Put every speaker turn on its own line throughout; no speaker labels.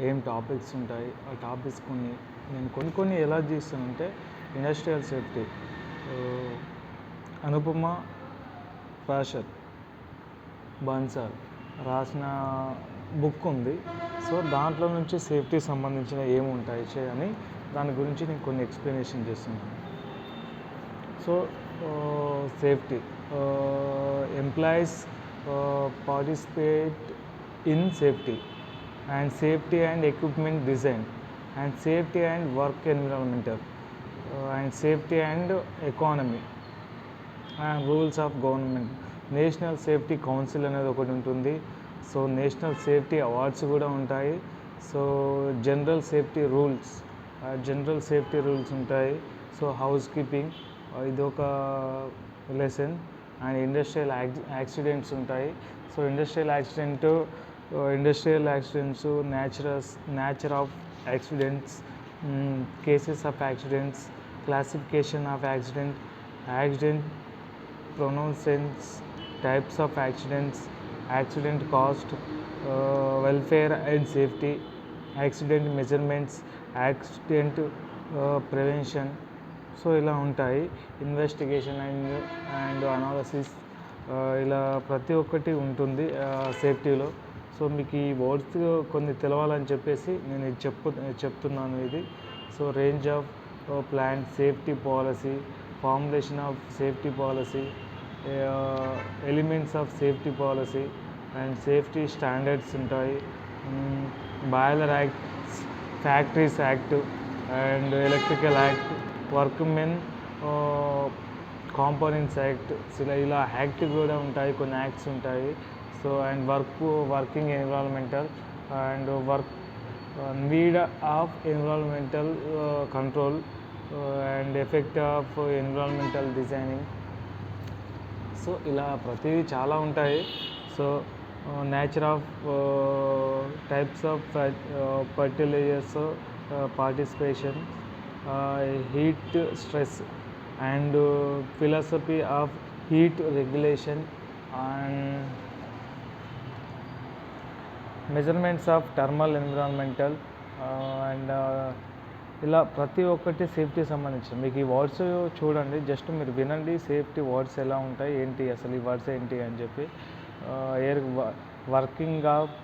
ఏం టాపిక్స్ ఉంటాయి, ఆ టాపిక్స్ కొన్ని ఎలా తీస్తానంటే ఇండస్ట్రియల్ సేఫ్టీ అనుపమ ఫ్యాషన్ బన్సాల్ రాసిన బుక్ ఉంది. సో దాంట్లో నుంచి సేఫ్టీ సంబంధించిన ఏముంటాయి అని దాని గురించి నేను కొన్ని ఎక్స్ప్లెనేషన్ చేస్తున్నాను. So safety employees participate in safety and equipment design and safety and work environmental and safety and economy and rules of government. National safety council అనేది ఒకటి ఉంటుంది. సో నేషనల్ సేఫ్టీ అవార్డ్స్ కూడా ఉంటాయి. సో జనరల్ సేఫ్టీ రూల్స్ ఉంటాయి. So housekeeping ఇది ఒక lesson. And industrial accidents ఉంటాయి. So industrial accidents nature of accidents, cases of accidents, classification of accident proneness, types of accidents, accident cost, welfare and safety, accident measurements, accident prevention. So ఇలా ఉంటాయి. Investigation and analysis, ఇలా ప్రతి ఒక్కటి ఉంటుంది సేఫ్టీలో. So మీకు ఈ words కొన్ని తెలవాలని చెప్పేసి నేను ఇది చెప్తున్నాను ఇది. So range of plan safety policy, formulation of safety policy, elements of safety policy and safety standards ఉంటాయి. Boiler act, factories act and electrical act, workmen components act, ఇలా యాక్ట్ కూడా ఉంటాయి, కొన్ని యాక్ట్స్ ఉంటాయి. So and working environmental and need of environmental control and effect of environmental designing. So ఇలా ప్రతిదీ చాలా ఉంటాయి. So nature of types of fertilisers participation, heat stress and philosophy of heat regulation and measurements of thermal environmental and ఇలా ప్రతి ఒక్కటి safety సంబంధించి. మీకు ఈ వర్డ్స్ చూడండి, జస్ట్ మీరు వినండి సేఫ్టీ వర్డ్స్ ఎలా ఉంటాయి ఏంటి, అసలు ఈ వర్డ్స్ ఏంటి అని చెప్పి. Working of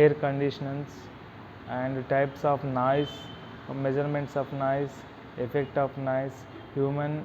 air conditioners and types of noise, measurements of noise, effect of noise, human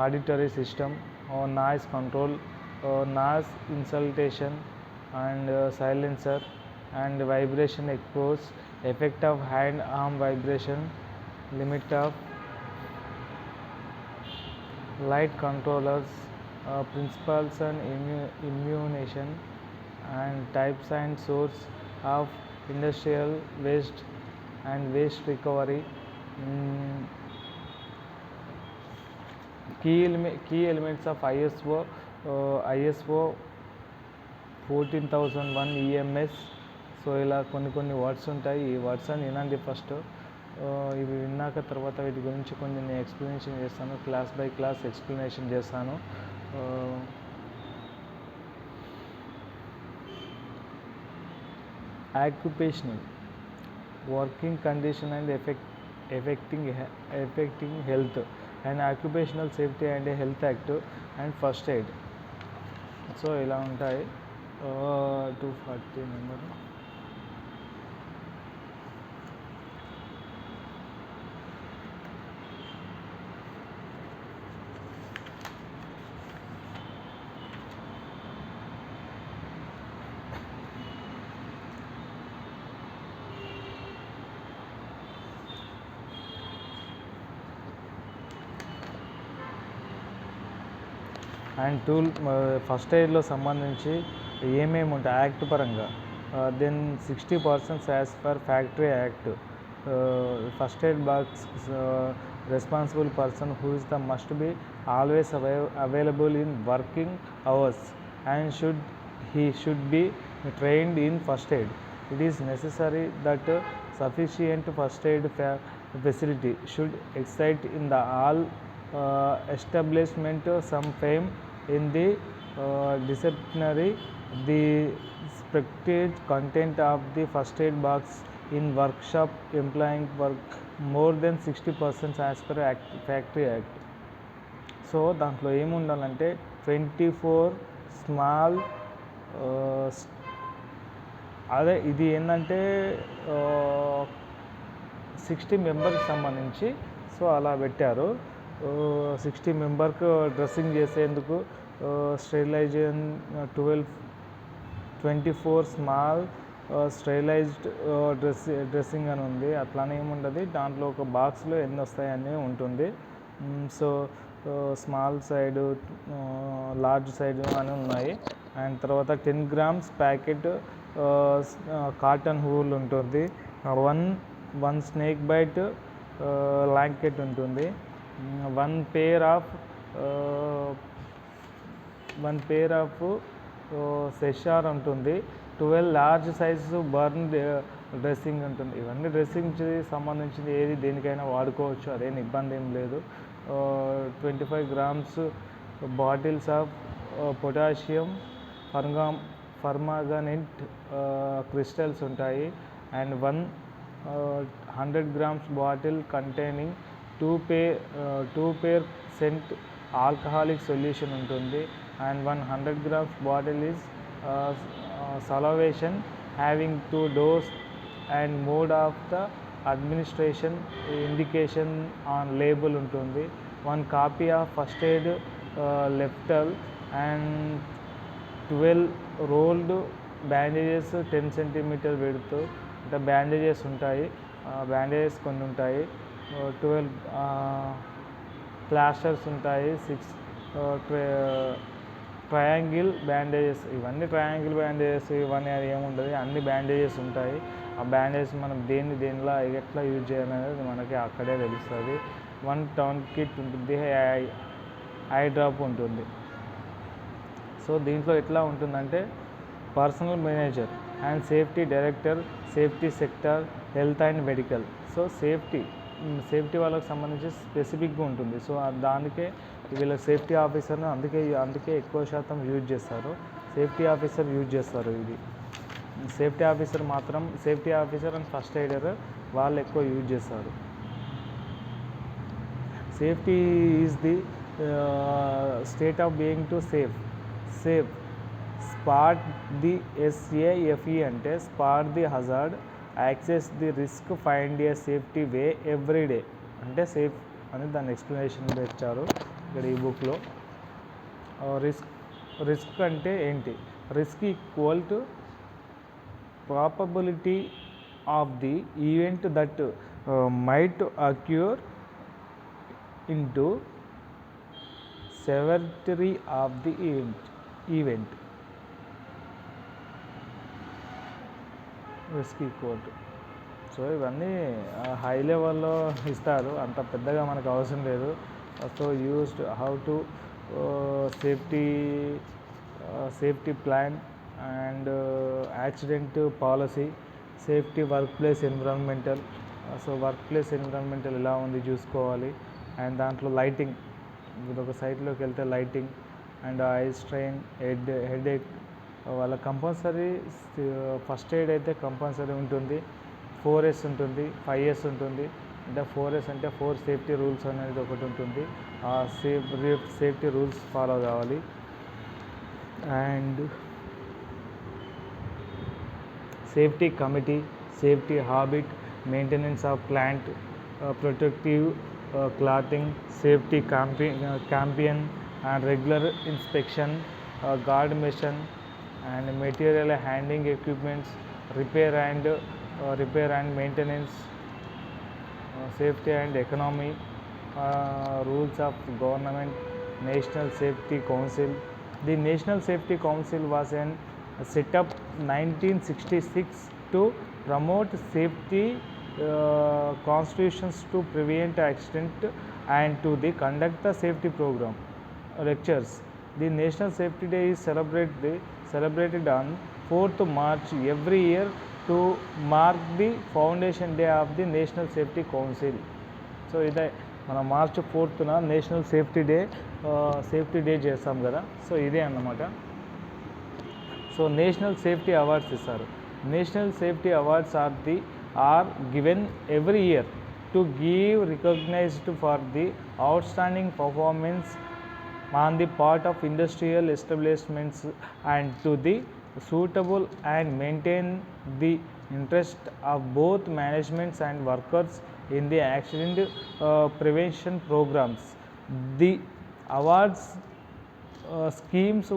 auditory system, noise control, noise insulation and silencer and vibration exposed, effect of hand arm vibration, limit of light controllers, principles and immunization and types and source of industrial waste and waste recovery. Key elements of ISO 14001 EMS. So ఇలా కొన్ని words ఉంటాయి. ఈ words అని వినండి first. ఇవి విన్నాక తర్వాత వీటి గురించి కొన్ని నేను ఎక్స్ప్లెనేషన్ చేస్తాను, క్లాస్ బై క్లాస్ ఎక్స్ప్లెనేషన్ చేస్తాను. Occupational working condition and effecting health and occupational safety and health act and first aid. So ఇలా ఉంటాయి. 240 నెంబర్. అండ్ ఫస్ట్ ఎయిడ్లో సంబంధించి ఏమేమి ఉంటాయి యాక్ట్ పరంగా. Then 60% as per factory act. First aid box responsible person who is the must be always available in working hours and should be trained in first aid. It is necessary that sufficient first aid facility should exist in the all establishment some fame in the disciplinary the expected content of the first aid box in workshop implying work more than 60% as per factory act. So దాంట్లో ఏముండాలంటే 24 small అదే ఇది ఏంటంటే 60 మెంబర్కి సంబంధించి so అలా పెట్టారు. 60 మెంబర్కి dressing చేసేందుకు sterilisation 24 small sterilised dressing అని ఉంది. అట్లానే ఏముండదు, దాంట్లో ఒక బాక్స్లో ఎన్ని వస్తాయని ఉంటుంది. So small side large side అని ఉన్నాయి. అండ్ తర్వాత 10 grams ప్యాకెట్ కాటన్ హూల్ ఉంటుంది. వన్ స్నేక్ బైట్ లాంకెట్ ఉంటుంది. వన్ పేర్ ఆఫ్ సెషార్ ఉంటుంది. 12 లార్జ్ సైజు బర్న్ డ్రెస్సింగ్ ఉంటుంది. ఇవన్నీ డ్రెస్సింగ్కి సంబంధించింది, ఏది దేనికైనా వాడుకోవచ్చు, అదేం ఇబ్బంది ఏం లేదు. 25 grams bottles of potassium permanganate crystals ఉంటాయి. And 100 grams bottle containing 2% alcoholic solution ఉంటుంది. And 100 grams bottle is salvation having 2 dose and mode of the administration indication on label ఉంటుంది. 1 copy of first aid leaflet and 12 rolled bandages 10 centimeter width అంటే bandages ఉంటాయి. Bandages కొన్ని ఉంటాయి. 12 plasters ఉంటాయి. 6 triangle bandages. ఇవన్నీ triangle bandages ఇవన్నీ అది ఏముండదు, అన్ని బ్యాండేజెస్ ఉంటాయి. ఆ బ్యాండేజ్ మనం దేనిలా ఎట్లా యూజ్ చేయాలనేది మనకి అక్కడే తెలుస్తుంది. 1 టౌన్ కిట్ ఉంటుంది. ఐ డ్రాప్ ఉంటుంది. సో దీంట్లో ఎట్లా ఉంటుందంటే personal manager and safety director, safety sector, health and medical. So safety వాళ్ళకి సంబంధించి స్పెసిఫిక్గా ఉంటుంది. సో దానికే వీళ్ళ సేఫ్టీ ఆఫీసర్ని అందుకే ఎక్కువ శాతం యూజ్ చేస్తారు. సేఫ్టీ ఆఫీసర్ యూజ్ చేస్తారు. ఇది సేఫ్టీ ఆఫీసర్ అండ్ ఫస్ట్ ఎయిడర్ వాళ్ళు ఎక్కువ యూజ్ చేస్తారు. Safety is the state of being to safe. Spot the SAFE అంటే spot the hazard, access the risk, find a safety way every day అంటే safe అని దాని explanation ఇచ్చారు ఇక్కడ ఈ బుక్లో. రిస్క్ అంటే ఏంటి? Risk equal to probability of the event that might occur into severity of the event. Risk equal to. So ఇవన్నీ హై లెవెల్లో ఇస్తారు, అంత పెద్దగా మనకు అవసరం లేదు. So used how to safety plan and accident policy, safety workplace environmental. So workplace environmental ఎలా ఉంది చూసుకోవాలి. అండ్ దాంట్లో లైటింగ్, మీరు ఒక సైట్లోకి వెళ్తే lighting and eye strain, headache వాళ్ళ కంపల్సరీ. ఫస్ట్ ఎయిడ్ అయితే కంపల్సరీ ఉంటుంది. 4S ఉంటుంది, 5S ఉంటుంది. అంటే 4S అంటే 4 సేఫ్టీ రూల్స్ అనేది ఒకటి ఉంటుంది. ఆ సేఫ్టీ రూల్స్ ఫాలో కావాలి. And safety committee, safety habit, maintenance of plant, protective clothing, safety campaign and regular inspection, guard machine and material handling equipments, repair and maintenance, safety and economy, rules of government, national safety council. The national safety council was set up 1966 to promote safety constitutions to prevent accident and to conduct the safety program lectures. The National Safety Day is celebrated on 4th March every year to mark the foundation day of the National Safety Council. So ఇదే మన March 4th national safety day చేస్తాం కదా. So ఇదే అన్నమాట. So national safety awards ఇస్తారు. National safety awards are given every year to give recognized for the outstanding performance on the part of industrial establishments and to the suitable and maintain the interest of both managements and workers in the accident prevention programs. The awards schemes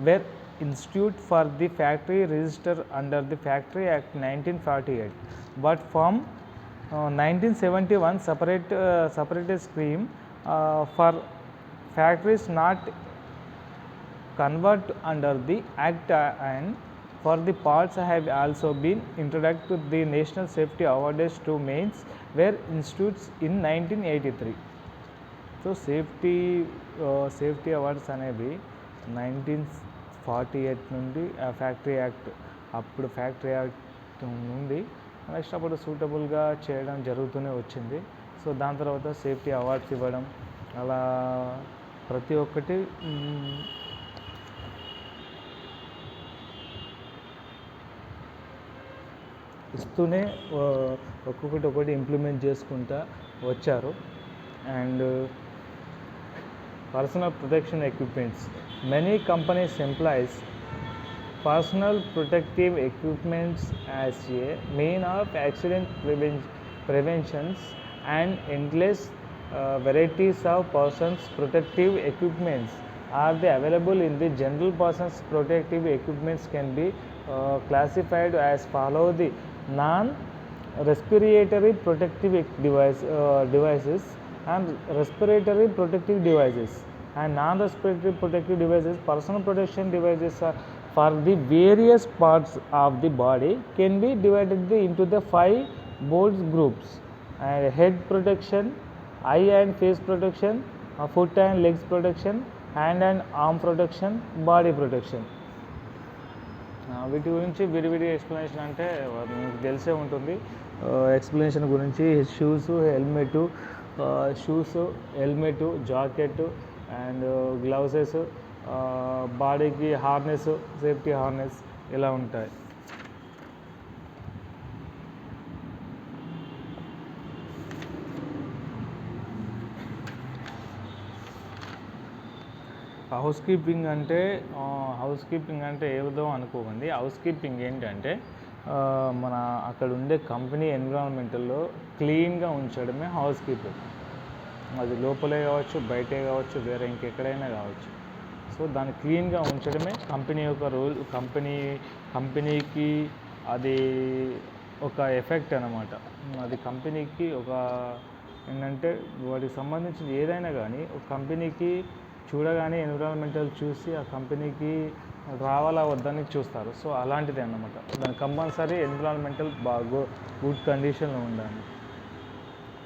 were instituted for the factory register under the Factory Act 1948, but from 1971 separate scheme for factories not convert under the act, and for the parts have also been introduced to the national safety awards to mains were institutes in 1983. So safety awards అనేవి 1948 నుండి factory act, అప్పుడు factory act నుండి next అప్పుడు సూటబుల్గా చేయడం జరుగుతూనే వచ్చింది. So దాని తర్వాత సేఫ్టీ అవార్డ్స్ ఇవ్వడం అలా ప్రతి ఒక్కటి ఇస్తూనే ఒక్కొక్కటి ఇంప్లిమెంట్ చేసుకుంటూ వచ్చారు. And personal protection equipments, many companies employees personal protective equipments as a main of accident preventions and endless varieties of persons protective equipments are available in the general. Persons protective equipments can be classified as follow: the non-respiratory protective devices and respiratory protective devices. And non-respiratory protective devices, personal protection devices are for the various parts of the body can be divided into the 5 broad groups: and head protection, eye and face protection, foot and legs protection, hand and arm protection, body protection. వీటి గురించి విడివిడి explanation అంటే మీకు తెలిసే ఉంటుంది. Explanation గురించి shoes, helmet, jacket and gloves, బాడీకి harness, safety harness ఇలా ఉంటాయి. హౌస్ కీపింగ్ అంటే ఏదో అనుకోకండి. హౌస్ కీపింగ్ ఏంటంటే మన అక్కడ ఉండే కంపెనీ ఎన్విరాన్మెంట్లో క్లీన్గా ఉంచడమే హౌస్ కీపింగ్. అది లోపలే కావచ్చు, బయటే కావచ్చు, వేరే ఇంకెక్కడైనా కావచ్చు. సో దాన్ని క్లీన్గా ఉంచడమే కంపెనీ యొక్క రోల్. కంపెనీకి అది ఒక ఎఫెక్ట్ అన్నమాట. అది కంపెనీకి ఒక ఏంటంటే వాటికి సంబంధించిన ఏదైనా కానీ ఒక కంపెనీకి చూడగానే ఎన్విరాన్మెంటల్ చూసి ఆ కంపెనీకి రావాలా వద్దని చూస్తారు. సో అలాంటిదే అన్నమాట. దాని కంపల్సరీ ఎన్విరాన్మెంటల్ బాగా గుడ్ కండిషన్లో ఉండాలి.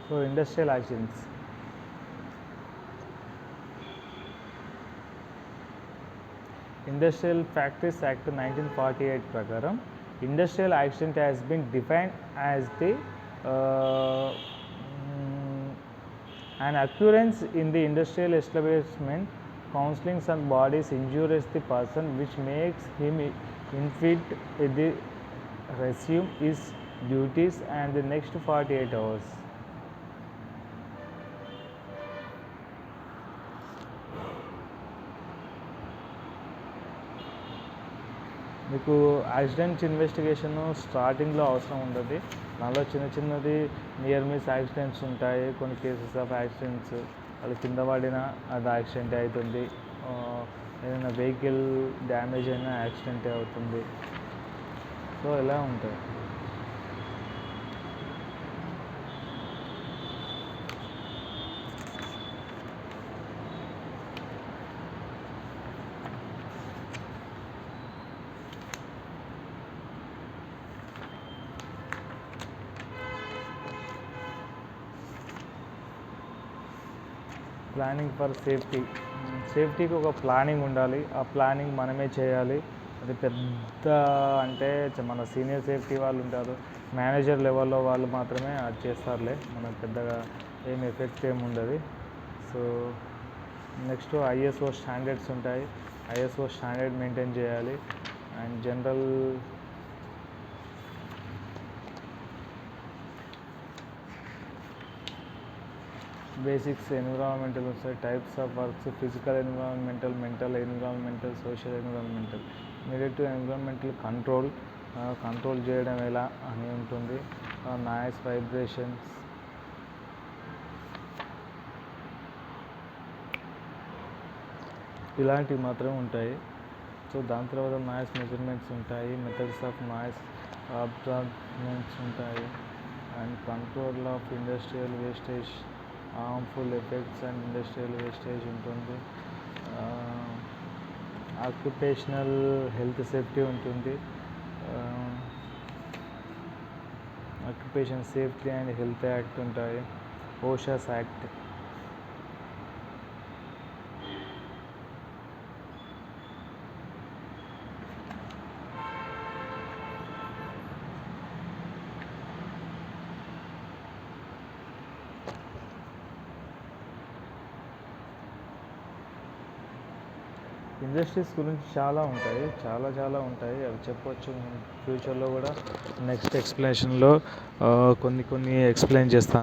So industrial accidents, industrial factories act 1948 ప్రకారం industrial accident has been defined as the an occurrence in the industrial establishment counseling some bodies injures the person which makes him unfit to resume his duties and the next 48 hours. మీకు accidents investigation స్టార్టింగ్లో అవసరం ఉండదు. దానిలో చిన్నది near miss accidents ఉంటాయి. కొన్ని cases of accidents వాళ్ళు కింద పడినా అది యాక్సిడెంట్ అవుతుంది. ఏదైనా వెహికల్ డ్యామేజ్ అయినా యాక్సిడెంట్ అవుతుంది. సో ఇలా ఉంటాయి. ప్లానింగ్ ఫర్ సేఫ్టీకి ఒక ప్లానింగ్ ఉండాలి. ఆ ప్లానింగ్ మనమే చేయాలి. అది పెద్ద అంటే మన సీనియర్ సేఫ్టీ వాళ్ళు ఉంటారు, మేనేజర్ లెవెల్లో వాళ్ళు మాత్రమే అది చేస్తారులే. మనకు పెద్దగా ఏం ఎఫెక్ట్ ఏమి ఉండదు. సో నెక్స్ట్ ISO స్టాండర్డ్స్ ఉంటాయి. ఐఎస్ఓ స్టాండర్డ్ మెయింటైన్ చేయాలి. అండ్ జనరల్ బేసిక్స్ ఎన్విరాన్మెంటల్ వస్తాయి. Types of works physical environmental, mental environmental, social environmental. Negative environmental control చేయడం ఎలా అని ఉంటుంది. నాయిస్, వైబ్రేషన్స్, ఇలాంటివి మాత్రమే ఉంటాయి. సో దాని తర్వాత నాయిస్ మెజర్మెంట్స్ ఉంటాయి, మెథడ్స్ ఆఫ్ నాయిస్ అబ్జార్బ్మెంట్స్ ఉంటాయి, and control of industrial wastage, harmful effects and industrial wastage ఉంటుంది. ఆక్యుపేషనల్ హెల్త్ సేఫ్టీ ఉంటుంది. Occupation safety and health act ఉంటాయి. OSHAS act. ఇండస్ట్రీస్ గురించి చాలా ఉంటాయి, అవి చెప్పవచ్చు ఫ్యూచర్లో కూడా. నెక్స్ట్ ఎక్స్ప్లెనేషన్లో కొన్ని ఎక్స్ప్లెయిన్ చేస్తాను.